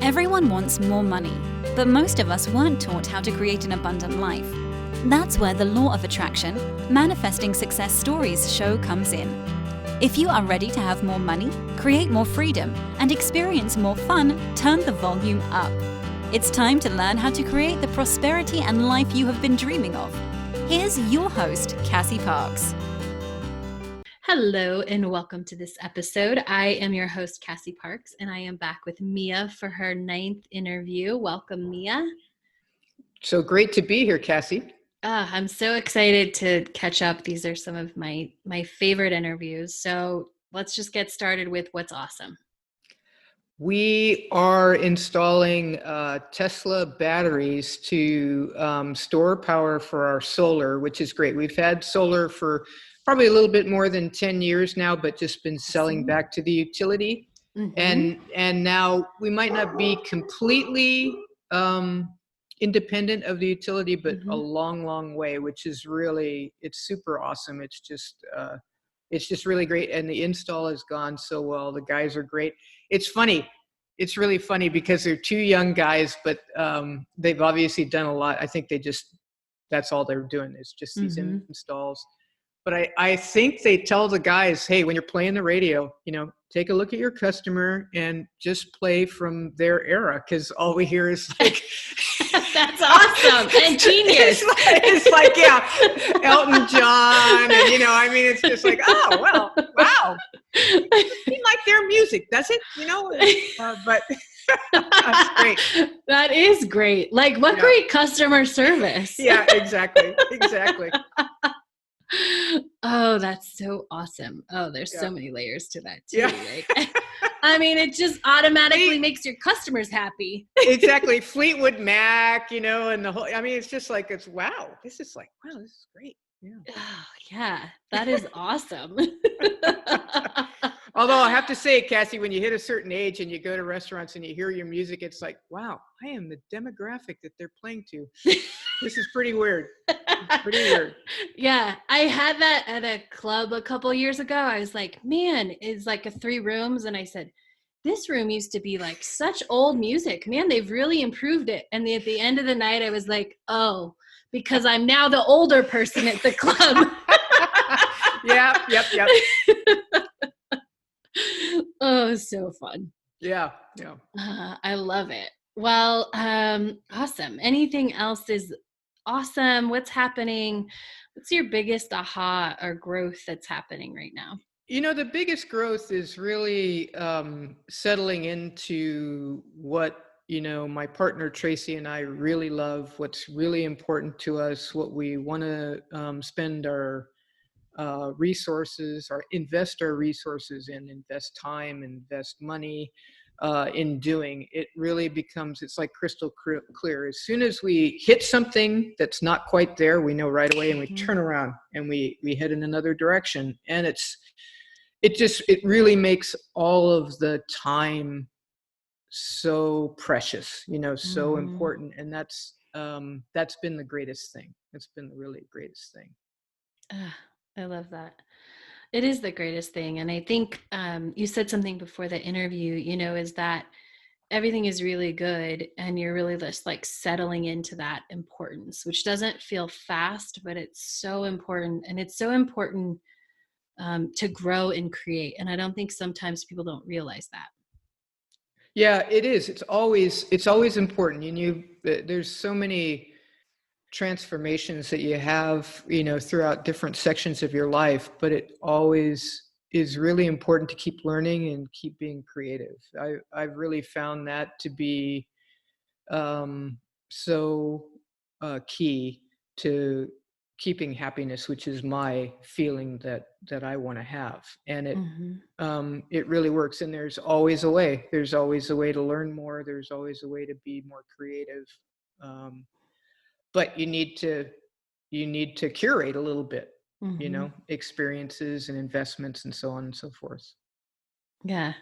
Everyone wants more money, but most of us weren't taught how to create an abundant life. That's where the law of attraction, manifesting success stories show comes in. If you are ready to have more money, create more freedom, and experience more fun, turn the volume up. It's time to learn how to create the prosperity and life you have been dreaming of. Here's your host, Cassie Parks. Hello and welcome to this episode. I am your host, Cassie Parks, and I am back with Mia for her 9th interview. Welcome, Mia. So great to be here, Cassie. I'm so excited to catch up. These are some of my favorite interviews. So let's just get started with what's awesome. We are installing Tesla batteries to store power for our solar, which is great. We've had solar for probably a little bit more than 10 years now, but just been selling back to the utility. Mm-hmm. And now we might not be completely independent of the utility, but a long way, which is really, it's super awesome. It's just really great. And the install has gone so well. The guys are great. It's funny. It's really funny because they're two young guys, but they've obviously done a lot. I think that's all they're doing is just these installs. But I think they tell the guys, hey, when you're playing the radio, take a look at your customer and just play from their era, because all we hear is like, that's awesome and genius. It's like, yeah, Elton John, and it's just like, oh well, wow, we like their music, does it? But that's great. That is great. Like, what great customer service. Yeah, exactly. Oh, that's so awesome. Oh, there's so many layers to that too. Yeah. It just automatically makes your customers happy. Exactly. Fleetwood Mac, and the whole, it's just like, wow, this is great. Yeah. Oh, yeah, that is awesome. Although I have to say, Cassie, when you hit a certain age and you go to restaurants and you hear your music, it's like, wow, I am the demographic that they're playing to. This is pretty weird. Pretty weird. Yeah, I had that at a club a couple years ago. I was like, man, it's like 3 rooms. And I said, this room used to be like such old music. Man, they've really improved it. And at the end of the night, I was like, oh, because I'm now the older person at the club. Yep. Oh, so fun. Yeah. I love it. Well, awesome. Anything else is awesome? What's happening? What's your biggest aha or growth that's happening right now? The biggest growth is really settling into what, my partner Tracy and I really love, what's really important to us, what we want to spend our resources or invest our resources in, invest time, invest money in doing. It really becomes, it's like crystal clear. As soon as we hit something that's not quite there, we know right away, and we turn around and we head in another direction. And it really makes all of the time so precious, so important. And that's been the greatest thing. It's been the really greatest thing. I love that. It is the greatest thing. And I think you said something before the interview, is that everything is really good and you're really just like settling into that importance, which doesn't feel fast, but it's so important. And it's so important to grow and create. And I don't think sometimes people don't realize that. Yeah, it is. It's always important. There's so many transformations that you have, throughout different sections of your life, but it always is really important to keep learning and keep being creative. I've really found that to be so key to keeping happiness, which is my feeling that I want to have. And it really works. And there's always a way. There's always a way to learn more. There's always a way to be more creative. But you need to curate a little bit, experiences and investments and so on and so forth. Yeah.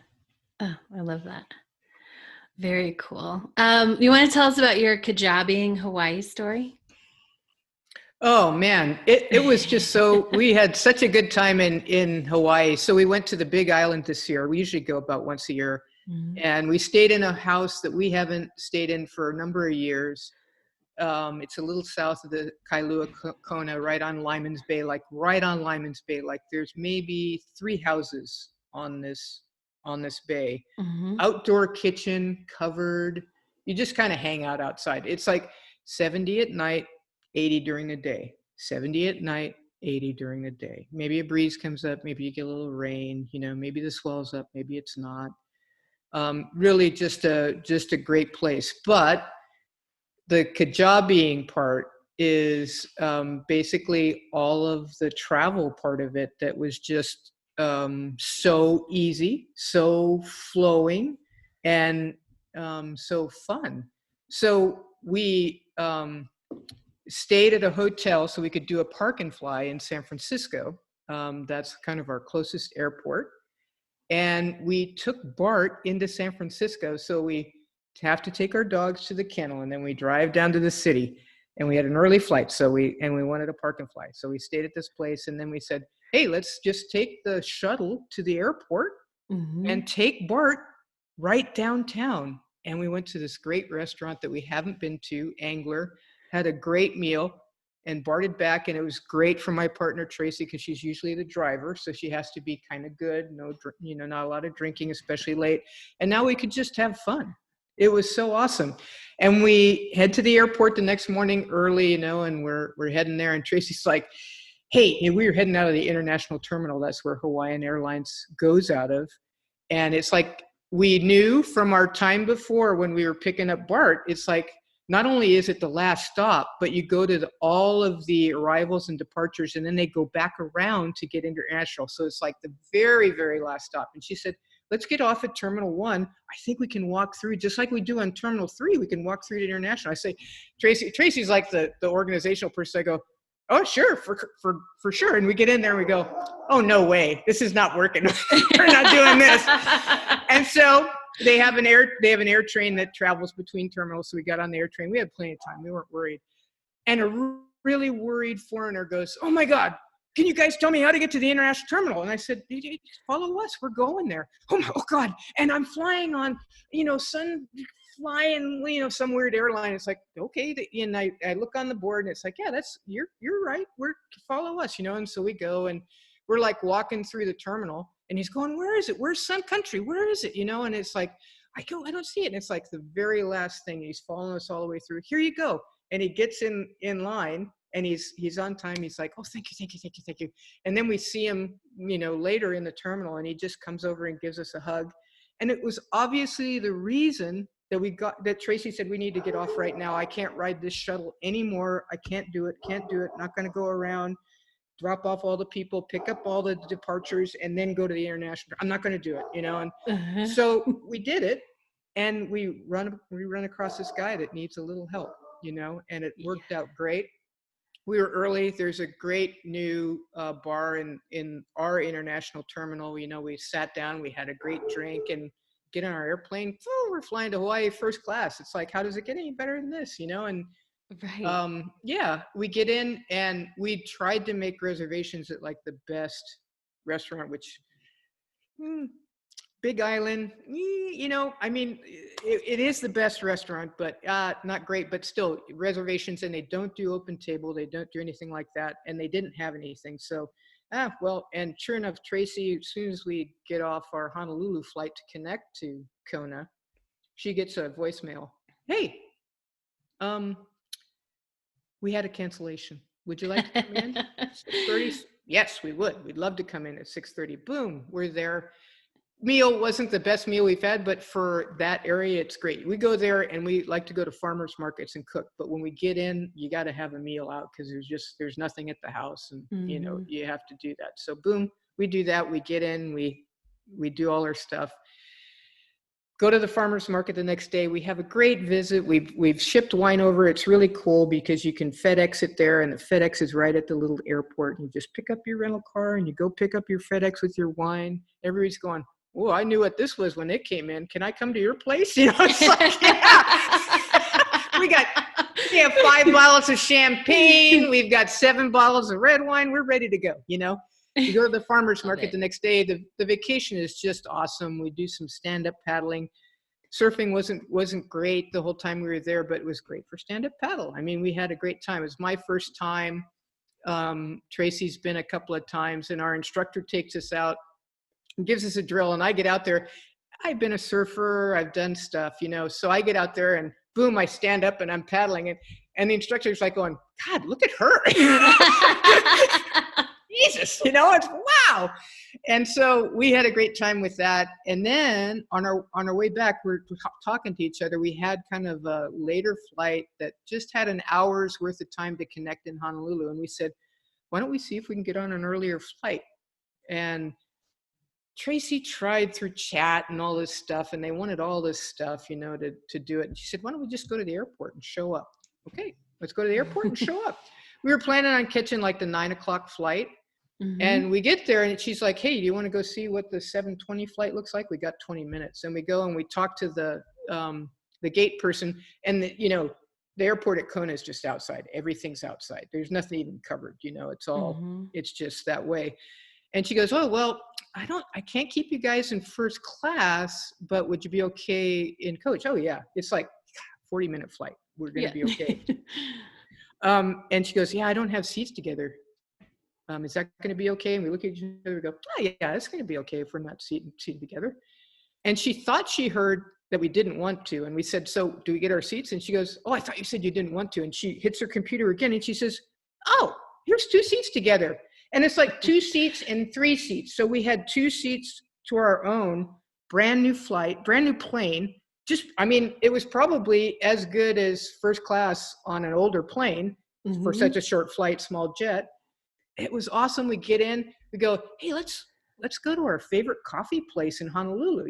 Oh, I love that. Very cool. You want to tell us about your Kajabiing Hawaii story? Oh man, it was just we had such a good time in Hawaii. So we went to the Big Island this year. We usually go about once a year. Mhm. And we stayed in a house that we haven't stayed in for a number of years. It's a little south of the Kailua Kona, right on Lyman's Bay, like right on Lyman's Bay. Like there's maybe 3 houses on this bay. Mhm. Outdoor kitchen, covered. You just kind of hang out outside. It's like 70 at night, 80 during the day. 70 at night, 80 during the day. Maybe a breeze comes up, maybe you get a little rain, maybe the swell's up, maybe it's not. Really just a great place. But the Kajabiing part is basically all of the travel part of it that was just so easy, so flowing, and so fun. So we stayed at a hotel so we could do a park and fly in San Francisco. That's kind of our closest airport. And we took Bart into San Francisco. So we have to take our dogs to the kennel, and then we drive down to the city. And we had an early flight, so we wanted a park and fly. So we stayed at this place, and then we said, hey, let's just take the shuttle to the airport and take Bart right downtown. And we went to this great restaurant that we haven't been to, Angler, had a great meal, and barted back. And it was great for my partner, Tracy, because she's usually the driver. So she has to be kind of good. No, not a lot of drinking, especially late. And now we could just have fun. It was so awesome. And we head to the airport the next morning early, and we're heading there. And Tracy's like, hey, and we were heading out of the international terminal. That's where Hawaiian Airlines goes out of. And it's like, we knew from our time before when we were picking up Bart, it's like, not only is it the last stop, but you go to all of the arrivals and departures, and then they go back around to get international. So it's like the very, very last stop. And she said, let's get off at Terminal 1. I think we can walk through, just like we do on Terminal 3, we can walk through to international. I say, Tracy's like the organizational person. I go, oh, sure, for sure. And we get in there and we go, oh, no way. This is not working. We're not doing this. And so they have an air train that travels between terminals. So we got on the air train. We had plenty of time. We weren't worried. And a really worried foreigner goes, oh my God, can you guys tell me how to get to the international terminal? And I said, follow us. We're going there. Oh God. And I'm flying on, some weird airline. It's like, okay. And I look on the board and it's like, yeah, you're right. Follow us, And so we go and we're like walking through the terminal, and he's going, where is it? Where's Sun Country? Where is it? And it's like, I don't see it. And it's like the very last thing. He's following us all the way through. Here you go. And he gets in line, and he's on time. He's like, oh, thank you. And then we see him, later in the terminal, and he just comes over and gives us a hug. And it was obviously the reason that Tracy said, we need to get off right now. I can't ride this shuttle anymore. I can't do it. Not going to go around, drop off all the people, pick up all the departures, and then go to the international. I'm not going to do it, And so we did it, and we run across this guy that needs a little help, and it worked out great. We were early. There's a great new bar in our international terminal. We sat down, we had a great drink, and get on our airplane. We're flying to Hawaii first class. It's like, how does it get any better than this, And right. We get in, and we tried to make reservations at like the best restaurant, which Big Island, it is the best restaurant, but not great, but still reservations, and they don't do open table. They don't do anything like that. And they didn't have anything. So, and sure enough, Tracy, as soon as we get off our Honolulu flight to connect to Kona, she gets a voicemail. Hey, we had a cancellation. Would you like to come in? 6:30? Yes, we would. We'd love to come in at 6:30. Boom, we're there. Meal wasn't the best meal we've had, but for that area, it's great. We go there, and we like to go to farmers markets and cook. But when we get in, you got to have a meal out, because there's nothing at the house, and you have to do that. So boom, we do that. We get in, we do all our stuff. Go to the farmer's market the next day. We have a great visit. We've shipped wine over. It's really cool because you can FedEx it there, and the FedEx is right at the little airport. And you just pick up your rental car, and you go pick up your FedEx with your wine. Everybody's going, oh, I knew what this was when it came in. Can I come to your place? It's like, yeah. We have 5 bottles of champagne. We've got 7 bottles of red wine. We're ready to go, We go to the farmer's Love market it. the next day. The vacation is just awesome. We do some stand-up paddling. Surfing wasn't great the whole time we were there, but it was great for stand-up paddle. I mean, we had a great time. It was my first time. Tracy's been a couple of times, and our instructor takes us out and gives us a drill, and I get out there. I've been a surfer, I've done stuff, so I get out there and boom, I stand up and I'm paddling, and the instructor's like going, God, look at her. Jesus, it's wow. And so we had a great time with that. And then on our way back, we're talking to each other. We had kind of a later flight that just had an hour's worth of time to connect in Honolulu. And we said, why don't we see if we can get on an earlier flight? And Tracy tried through chat and all this stuff, and they wanted all this stuff, to do it. And she said, why don't we just go to the airport and show up? Okay, let's go to the airport and show up. We were planning on catching like the 9:00 flight. Mm-hmm. And we get there and she's like, hey, do you want to go see what the 7:20 flight looks like? We got 20 minutes. And we go and we talk to the gate person, and the airport at Kona is just outside. Everything's outside. There's nothing even covered, it's all, it's just that way. And she goes, oh, well, I can't keep you guys in first class, but would you be okay in coach? Oh yeah. It's like 40-minute flight. We're going to be okay. And she goes, yeah, I don't have seats together. Is that going to be okay? And we look at each other and go, oh yeah, it's going to be okay if we're not seated together. And she thought she heard that we didn't want to. And we said, so do we get our seats? And she goes, oh, I thought you said you didn't want to. And she hits her computer again and she says, oh, here's 2 seats together. And it's like 2 seats and 3 seats. So we had 2 seats to our own, brand new flight, brand new plane. It was probably as good as first class on an older plane for such a short flight, small jet. It was awesome. We get in, we go, hey, let's go to our favorite coffee place in Honolulu,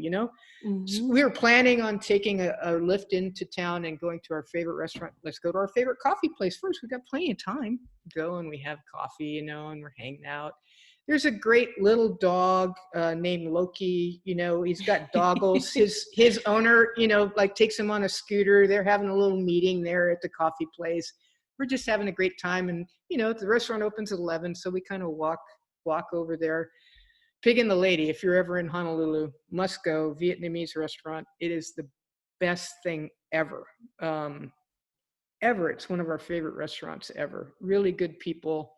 So we were planning on taking a lift into town and going to our favorite restaurant. Let's go to our favorite coffee place first. We've got plenty of time. Go and we have coffee, and we're hanging out. There's a great little dog named Loki, he's got doggles. His owner, takes him on a scooter. They're having a little meeting there at the coffee place. We're just having a great time. And, the restaurant opens at 11. So we kind of walk over there. Pig and the Lady, if you're ever in Honolulu, must go, Vietnamese restaurant. It is the best thing ever. Ever. It's one of our favorite restaurants ever. Really good people.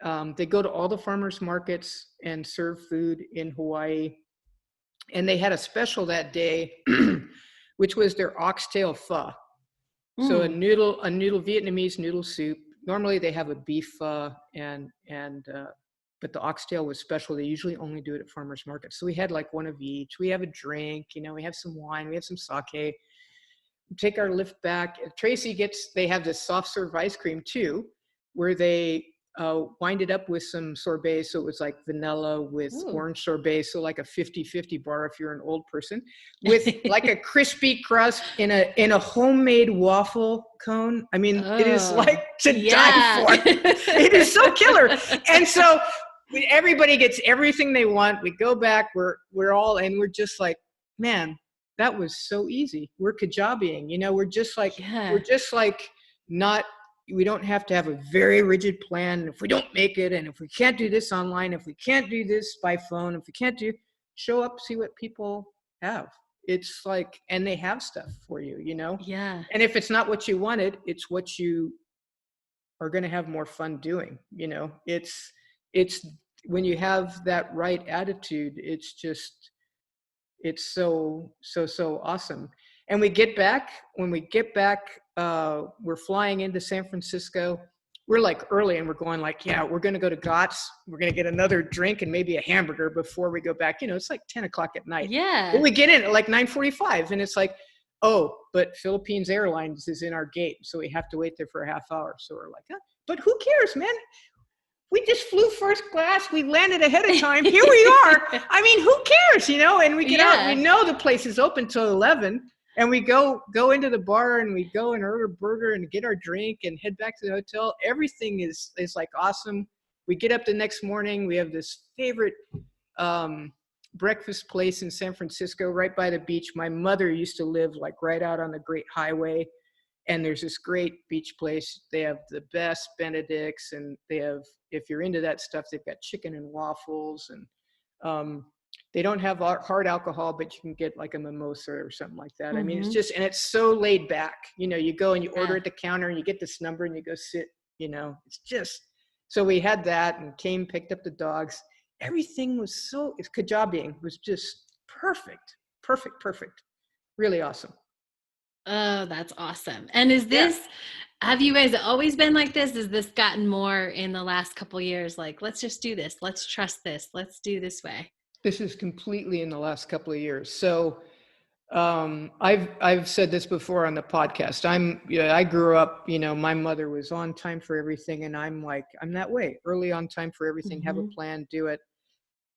They go to all the farmers markets and serve food in Hawaii. And they had a special that day, which was their oxtail pho. So a noodle Vietnamese noodle soup. Normally they have a beef pho but the oxtail was special. They usually only do it at farmers markets. So we had like one of each. We have a drink, we have some wine, we have some sake. We take our lift back. They have this soft serve ice cream too, where they wind it up with some sorbet. So it was like vanilla with orange sorbet. So like a 50-50 bar if you're an old person, with like a crispy crust in a homemade waffle cone. It is like to die for. It is so killer. And so everybody gets everything they want. We go back, we're all, and we're just like, man, that was so easy. We're kajabiing, we're just like not, we don't have to have a very rigid plan. If we don't make it, and if we can't do this online, if we can't do this by phone, if we can't show up, see what people have. It's like, and they have stuff for you, Yeah. And if it's not what you wanted, it's what you are going to have more fun doing. It's when you have that right attitude, it's so awesome. And when we get back, we're flying into San Francisco. We're like early, and we're going like, yeah, we're going to go to Gott's. We're going to get another drink and maybe a hamburger before we go back. It's like 10:00 at night. Yeah. But we get in at like 9:45, and it's like, oh, but Philippines Airlines is in our gate, so we have to wait there for a half hour. So we're like, but who cares, man? We just flew first class. We landed ahead of time. Here we are. Who cares, And we get out. We know the place is open till 11. And we go into the bar, and we go and order a burger and get our drink and head back to the hotel. Everything is like awesome. We get up the next morning. We have this favorite breakfast place in San Francisco right by the beach. My mother used to live like right out on the Great Highway. And there's this great beach place. They have the best Benedicts, and they have, if you're into that stuff, they've got chicken and waffles, and they don't have hard alcohol, but you can get like a mimosa or something like that. I mean, it's just, and it's so laid back. You know, you go and you order at the counter and you get this number and you go sit, you know, it's just, so we had that and came, picked up the dogs. Everything was so, it's Kajabiing was just perfect. Really awesome. Oh, that's awesome. And is this, have you guys always been like this? Has this gotten more in the last couple of years? Like, let's just do this. Let's trust this. Let's do this way. This is completely in the last couple of years. So I've said this before on the podcast. I grew up, you know, my mother was on time for everything. And I'm that way, early on time for everything, have a plan, do it.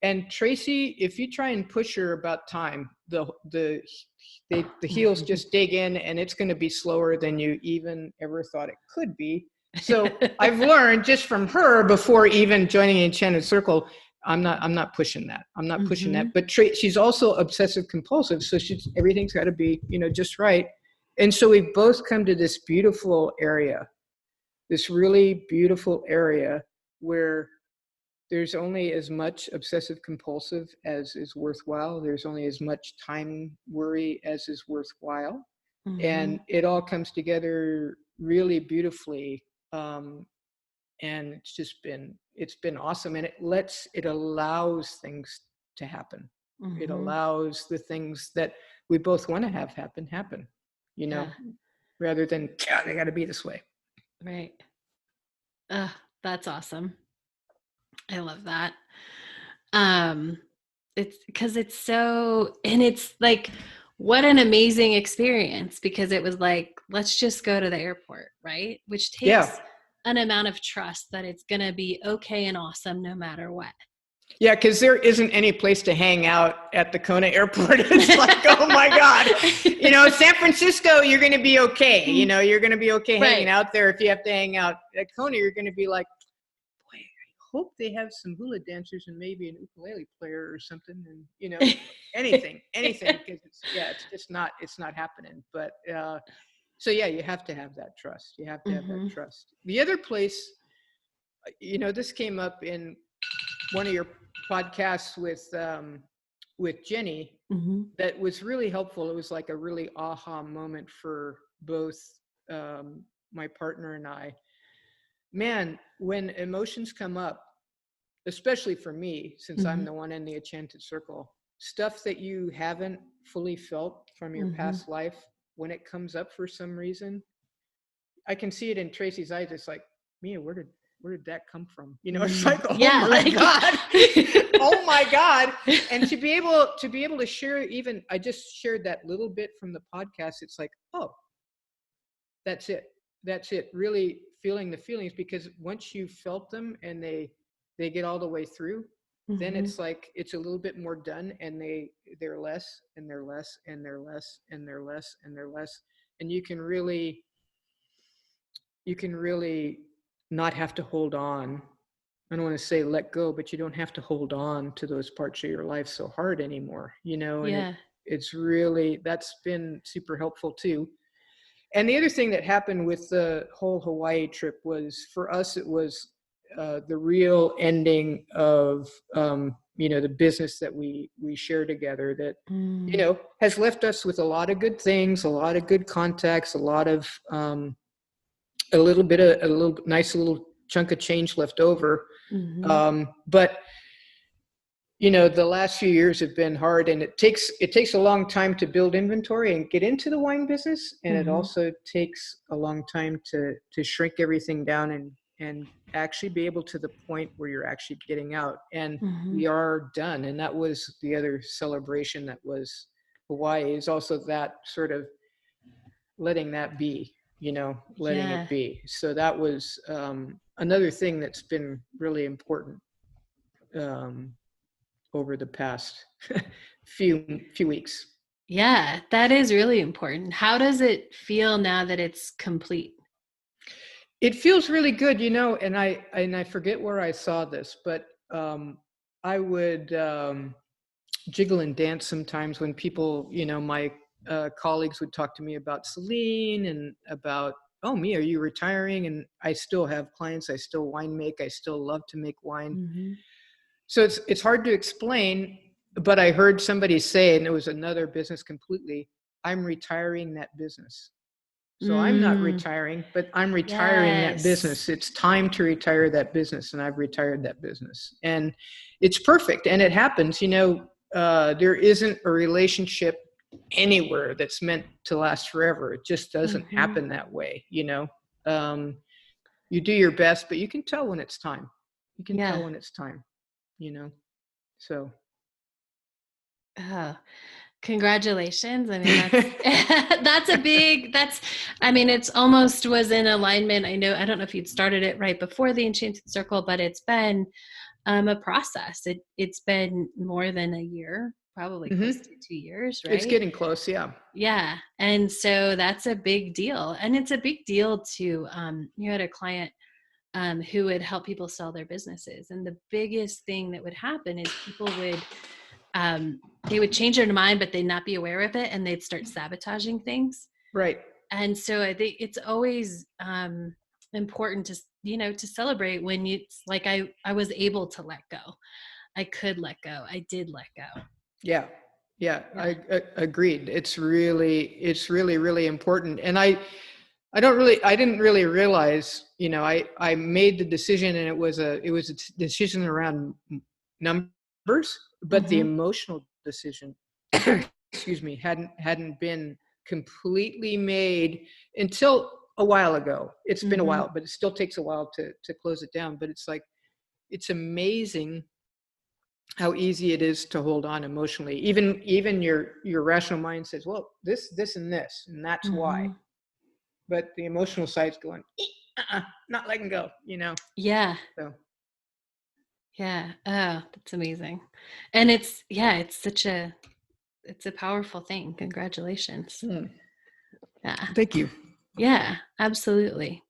And Tracy, if you try and push her about time, the heels just dig in, and it's going to be slower than you even ever thought it could be. So I've learned just from her, before even joining Enchanted Circle, I'm not pushing that. I'm not pushing that. But she's also obsessive compulsive, so everything's got to be, you know, just right. And so we've both come to this beautiful area, this really beautiful area where there's only as much obsessive compulsive as is worthwhile. There's only as much time worry as is worthwhile. And it all comes together really beautifully. And it's been awesome. And it allows things to happen. It allows the things that we both want to have happen, you know, rather than, they got to be this way. Right. That's awesome. I love that. It's because it's so, and it's like, what an amazing experience, because it was like, let's just go to the airport, right? Which takes an amount of trust that it's going to be okay and awesome no matter what. Yeah, because there isn't any place to hang out at the Kona airport. It's like, oh my God, you know, San Francisco, you're going to be okay. You know, you're going to be okay hanging out there. If you have to hang out at Kona, you're going to be like, boy, I hope they have some hula dancers and maybe an ukulele player or something. And, you know, anything, because it's not happening. But so yeah, you have to have that trust. You have to have that trust. The other place, you know, this came up in one of your podcasts with Jenny, that was really helpful. It was like a really aha moment for both my partner and I. Man, when emotions come up, especially for me, since I'm the one in the Enchanted Circle, stuff that you haven't fully felt from your past life, when it comes up for some reason, I can see it in Tracy's eyes. It's like, Mia, where did that come from? You know, it's like, oh my God, oh my God. And to be able to share, even, I just shared that little bit from the podcast. It's like, oh, that's it. Really feeling the feelings, because once you've felt them and they get all the way through, then it's like, it's a little bit more done, and they're less and they're less and they're less and they're less and they're less. And you can really not have to hold on. I don't want to say let go, but you don't have to hold on to those parts of your life so hard anymore, you know. And it's really, that's been super helpful too. And the other thing that happened with the whole Hawaii trip was, for us, it was the real ending of you know, the business that we share together, that you know, has left us with a lot of good things, a lot of good contacts, a lot of a little nice little chunk of change left over. But you know, the last few years have been hard, and it takes a long time to build inventory and get into the wine business. And it also takes a long time to shrink everything down and actually be able to the point where you're actually getting out. And we are done. And that was the other celebration that was Hawaii, is also that sort of letting that be, you know, letting it be. So that was another thing that's been really important over the past few weeks. Yeah, that is really important. How does it feel now that it's complete? It feels really good, you know, and I forget where I saw this, but I would jiggle and dance sometimes when people, you know, my colleagues would talk to me about Selene and about, oh, me, are you retiring? And I still have clients. I still wine make. I still love to make wine. Mm-hmm. So it's hard to explain, but I heard somebody say, and it was another business completely, I'm retiring that business. So I'm not retiring, but I'm retiring that business. Yes. It's time to retire that business, and I've retired that business. And it's perfect. And it happens, there isn't a relationship anywhere that's meant to last forever. It just doesn't happen that way, you do your best, but you can tell when it's time. You can tell when it's time, so. Oh, congratulations. I mean, that's I mean, it's almost was in alignment. I don't know if you'd started it right before the Enchanted Circle, but it's been a process. It's been more than a year, probably close to 2 years, right? It's getting close. Yeah. Yeah. And so that's a big deal. And it's a big deal to, you had a client who would help people sell their businesses. And the biggest thing that would happen is people would, they would change their mind, but they'd not be aware of it, and they'd start sabotaging things. Right. And so I think it's always important to, to celebrate when it's like, I was able to let go. I could let go. I did let go. Yeah. I agreed. It's really, really important. And I didn't really realize, I made the decision, and it was a decision around numbers, but the emotional decision, excuse me, hadn't been completely made until a while ago. It's been a while, but it still takes a while to close it down. But it's like, it's amazing how easy it is to hold on emotionally. Even your rational mind says, well, this and this, and that's why. But the emotional side's going, not letting go, Yeah. So. Yeah. Oh, that's amazing. And it's a powerful thing. Congratulations. Yeah. Thank you. Yeah, absolutely.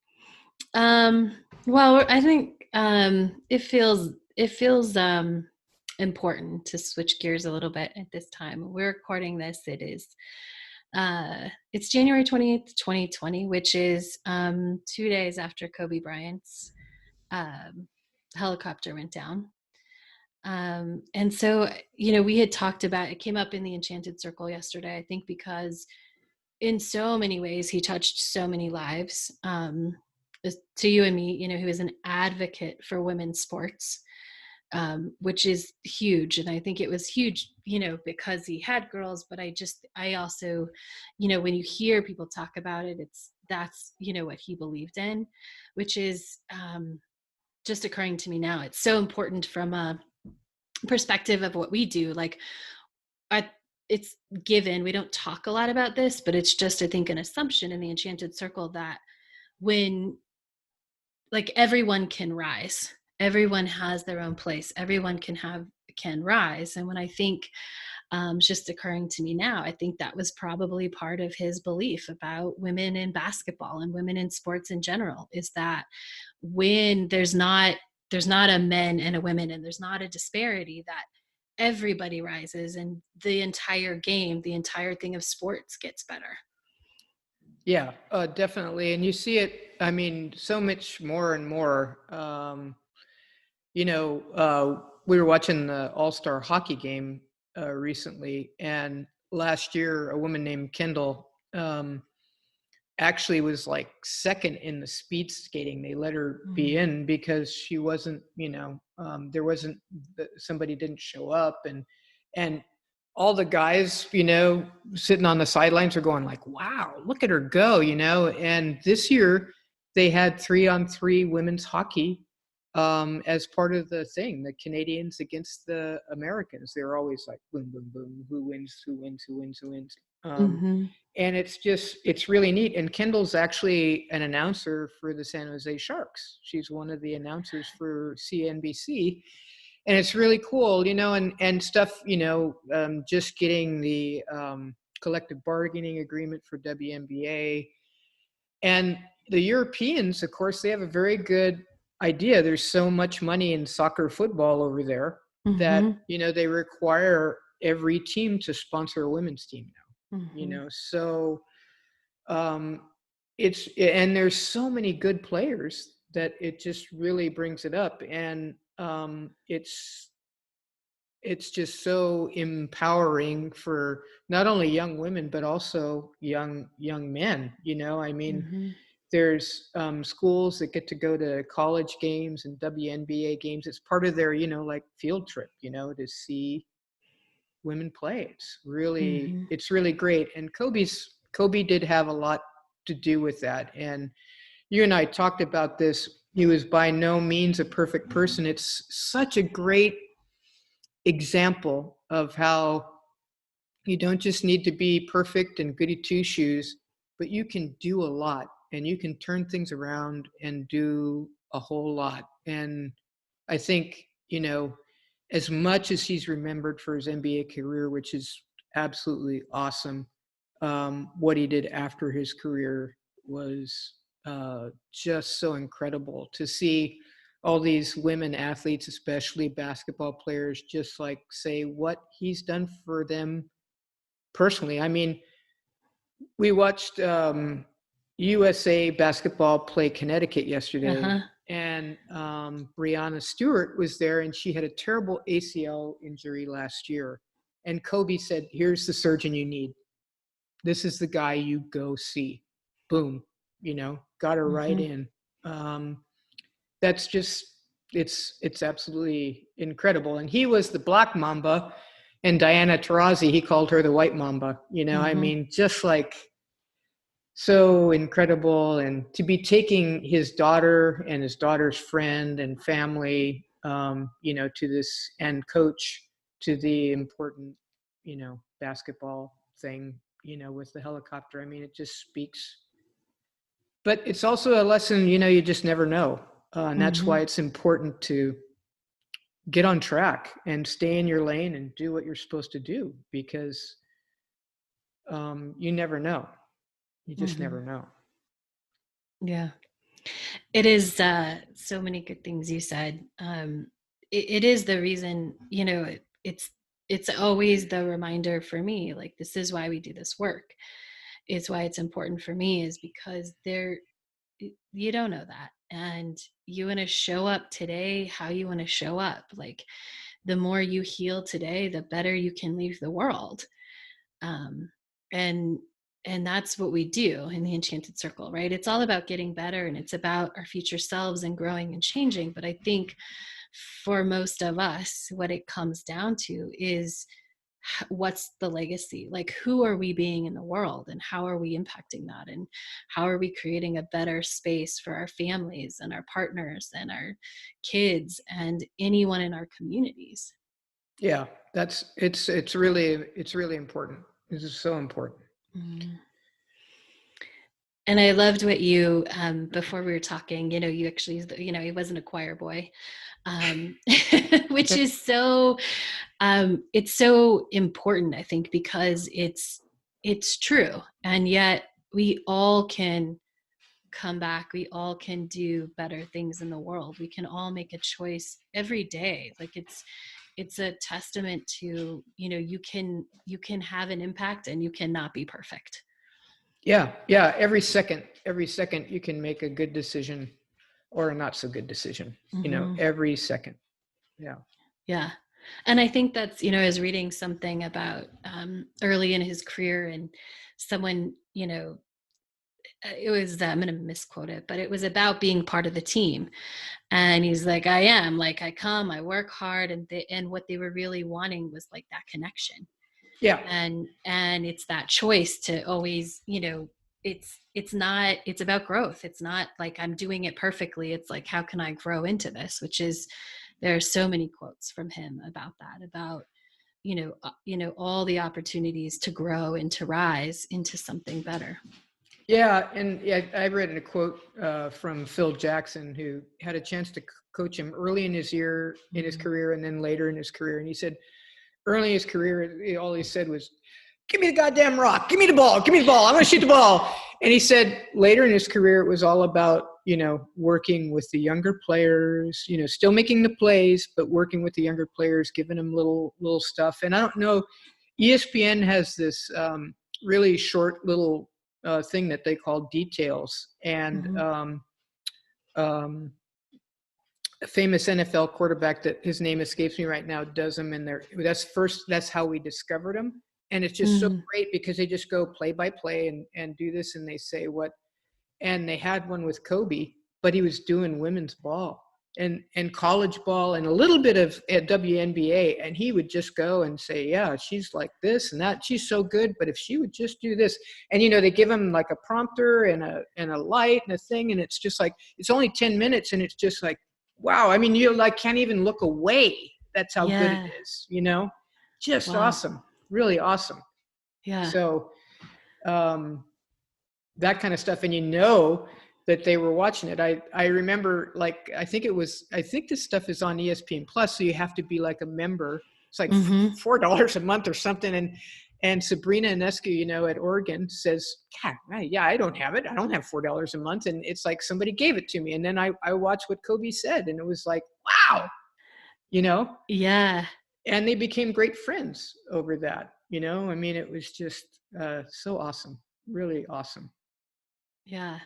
Well, I think it feels important to switch gears a little bit at this time. We're recording this. It's January 20th, 2020, which is 2 days after Kobe Bryant's helicopter went down. And so, we had talked about, it came up in the Enchanted Circle yesterday, I think, because in so many ways he touched so many lives. To you and me, he was an advocate for women's sports, which is huge. And I think it was huge, because he had girls, but I also, when you hear people talk about it, that's what he believed in, which is just occurring to me now. It's so important from a perspective of what we do. Like, it's given, we don't talk a lot about this, but it's just, I think, an assumption in the Enchanted Circle that when, like, everyone can rise, everyone has their own place, everyone can rise. And when I think, it's just occurring to me now, I think that was probably part of his belief about women in basketball and women in sports in general, is that when there's not a men and a women, and there's not a disparity, that everybody rises, and the entire game, the entire thing of sports gets better. Yeah, definitely. And you see it, I mean, so much more and more. We were watching the All-Star hockey game recently, and last year a woman named Kendall actually was like second in the speed skating. They let her be in because she wasn't, there wasn't, somebody didn't show up, and all the guys, sitting on the sidelines are going like, wow, look at her go, and this year they had 3-on-3 women's hockey as part of the thing, the Canadians against the Americans. They're always like, boom, boom, boom, who wins. And it's really neat. And Kendall's actually an announcer for the San Jose Sharks. She's one of the announcers for CNBC. And it's really cool, and stuff, just getting the collective bargaining agreement for WNBA. And the Europeans, of course, they have a very good idea. There's so much money in soccer, football over there that, they require every team to sponsor a women's team now. Mm-hmm. So and there's so many good players that it just really brings it up. And it's just so empowering for not only young women but also young men. I mean, Mm-hmm. there's schools that get to go to college games and WNBA games. It's part of their like field trip, to see women play. Mm-hmm. It's really great. And Kobe did have a lot to do with that. And you and I talked about this. He was by no means a perfect person. It's such a great example of how you don't just need to be perfect and goody two shoes, but you can do a lot and you can turn things around and do a whole lot. And I think, as much as he's remembered for his NBA career, which is absolutely awesome, what he did after his career was just so incredible to see all these women athletes, especially basketball players, just like say what he's done for them personally. I mean, we watched USA basketball play Connecticut yesterday, Uh-huh. and Breonna Stewart was there, and she had a terrible ACL injury last year. And Kobe said, "Here's the surgeon you need. This is the guy you go see." Boom, got her right Mm-hmm. in. That's just it's absolutely incredible. And he was the Black Mamba, and Diana Taurasi, he called her the White Mamba. I Mm-hmm. mean, just like so incredible. And to be taking his daughter and his daughter's friend and family, to this, and coach to the important, basketball thing, with the helicopter. I mean, it just speaks. But it's also a lesson, you just never know. And that's Mm-hmm. why it's important to get on track and stay in your lane and do what you're supposed to do, because you never know. You just Mm-hmm. never know. Yeah. It is so many good things you said. It is the reason, it's always the reminder for me, like, this is why we do this work. It's why it's important for me, is because you don't know that. And you want to show up today how you want to show up. Like, the more you heal today, the better you can leave the world. Um, and and that's what we do in the Enchanted Circle, right? It's all about getting better, and it's about our future selves and growing and changing. But I think for most of us, what it comes down to is, what's the legacy? Like, who are we being in the world, and how are we impacting that, and how are we creating a better space for our families and our partners and our kids and anyone in our communities? Yeah, it's really important. This is so important. Mm. And I loved what you, before we were talking, you actually, he wasn't a choir boy, um, which is so, it's so important, I think, because it's true. And yet we all can come back. We all can do better things in the world. We can all make a choice every day. Like, it's a testament to, you can have an impact, and you cannot be perfect. Yeah. Every second you can make a good decision or a not so good decision. Mm-hmm. Every second. Yeah. Yeah. And I think that's, I was reading something about early in his career, and someone, it was, I'm going to misquote it, but it was about being part of the team. And he's like, I am, like, I come, I work hard. And what they were really wanting was like that connection. Yeah. And it's that choice to always, it's about growth. It's not like I'm doing it perfectly. It's like, how can I grow into this? Which is, there are so many quotes from him about that, about, all the opportunities to grow and to rise into something better. Yeah. And yeah, I read a quote from Phil Jackson, who had a chance to coach him early in his career, and then later in his career. And he said, early in his career, all he said was, "Give me the goddamn rock. Give me the ball. Give me the ball. I'm going to shoot the ball." And he said later in his career, it was all about, working with the younger players, still making the plays, but working with the younger players, giving them little stuff. And I don't know, ESPN has this really short little thing that they call details. And a famous NFL quarterback that his name escapes me right now does them in there. That's how we discovered him. And it's just so great because they just go play by play and do this, and they say what, and they had one with Kobe, but he was doing women's ball and college ball and a little bit of at WNBA. And he would just go and say, yeah, she's like this and that. She's so good. But if she would just do this, and, they give him like a prompter and a light and a thing. And it's just like, it's only 10 minutes. And it's just like, wow. I mean, you like can't even look away. That's how good it is, just awesome. Really awesome. Yeah. So, that kind of stuff. And that they were watching it. I remember, like, I think this stuff is on ESPN Plus. So you have to be like a member. It's like $4 a month or something. And Sabrina Ionescu, at Oregon says, God, yeah, I don't have it. I don't have $4 a month. And it's like, somebody gave it to me. And then I watched what Kobe said, and it was like, wow, Yeah. And they became great friends over that, I mean, it was just so awesome. Really awesome. Yeah.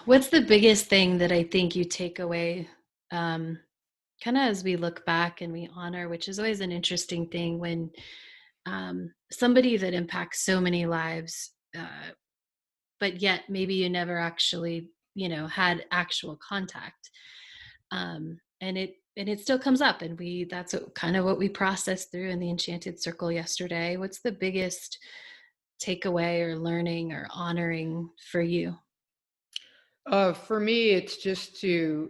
What's the biggest thing that I think you take away, kind of as we look back and we honor, which is always an interesting thing when somebody that impacts so many lives, but yet maybe you never actually, had actual contact, and it still comes up, and that's kind of what we processed through in the Enchanted Circle yesterday. What's the biggest takeaway or learning or honoring for you? For me, it's just to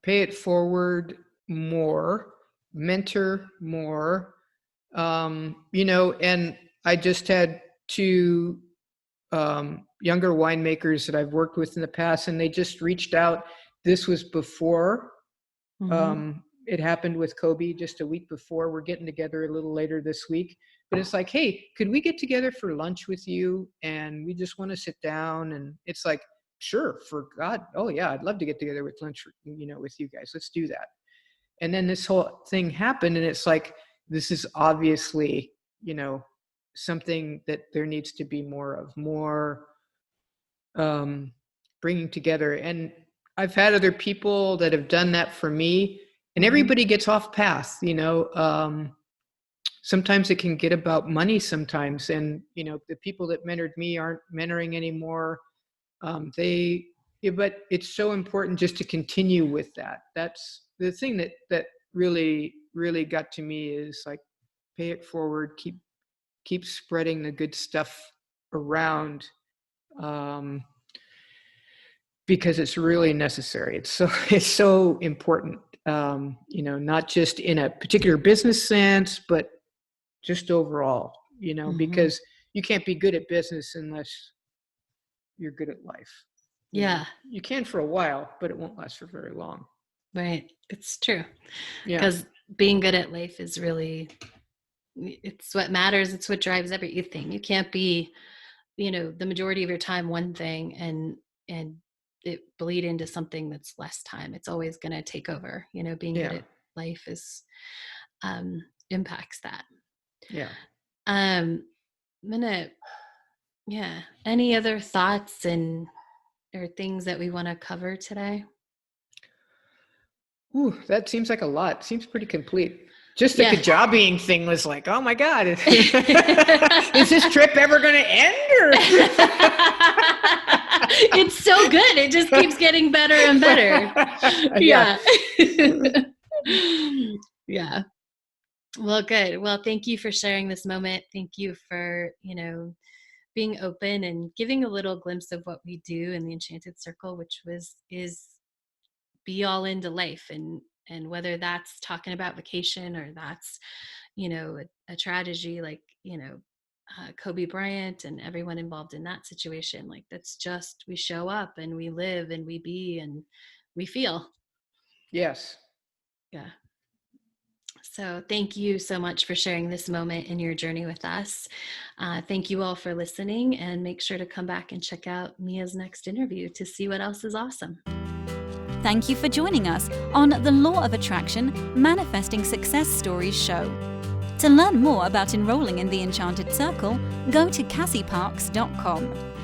pay it forward more, mentor more, and I just had two younger winemakers that I've worked with in the past, and they just reached out. This was before it happened with Kobe, just a week before. We're getting together a little later this week. But it's like, hey, could we get together for lunch with you? And we just want to sit down. And it's like, sure, for God. Oh yeah, I'd love to get together with lunch, with you guys. Let's do that. And then this whole thing happened, and it's like, this is obviously, something that there needs to be more bringing together. And I've had other people that have done that for me, and everybody gets off path, sometimes it can get about money sometimes. And, the people that mentored me aren't mentoring anymore. But it's so important just to continue with that. That's the thing that really, really got to me, is like, pay it forward, keep spreading the good stuff around, because it's really necessary. It's so important, not just in a particular business sense, but just overall, because you can't be good at business unless you're good at life. Yeah. You can for a while, but it won't last for very long. Right. It's true. Yeah. Because being good at life is really, it's what matters. It's what drives everything. You can't be, the majority of your time one thing and it bleed into something that's less time. It's always going to take over. Being good at life is impacts that. Yeah. I'm gonna, any other thoughts or things that we want to cover today? Ooh, that seems like a lot. Seems pretty complete. Just the Kajabiing thing was like, oh my God, is this trip ever going to end? Or? It's so good. It just keeps getting better and better. Yeah. Yeah. Well, good. Well, thank you for sharing this moment. Thank you for, being open and giving a little glimpse of what we do in the Enchanted Circle, which is be all into life. And whether that's talking about vacation or that's, a tragedy like, Kobe Bryant and everyone involved in that situation, like that's just, we show up and we live and we be and we feel. Yes. Yeah. So thank you so much for sharing this moment in your journey with us. Thank you all for listening, and make sure to come back and check out Mia's next interview to see what else is awesome. Thank you for joining us on the Law of Attraction Manifesting Success Stories show. To learn more about enrolling in the Enchanted Circle, go to cassieparks.com.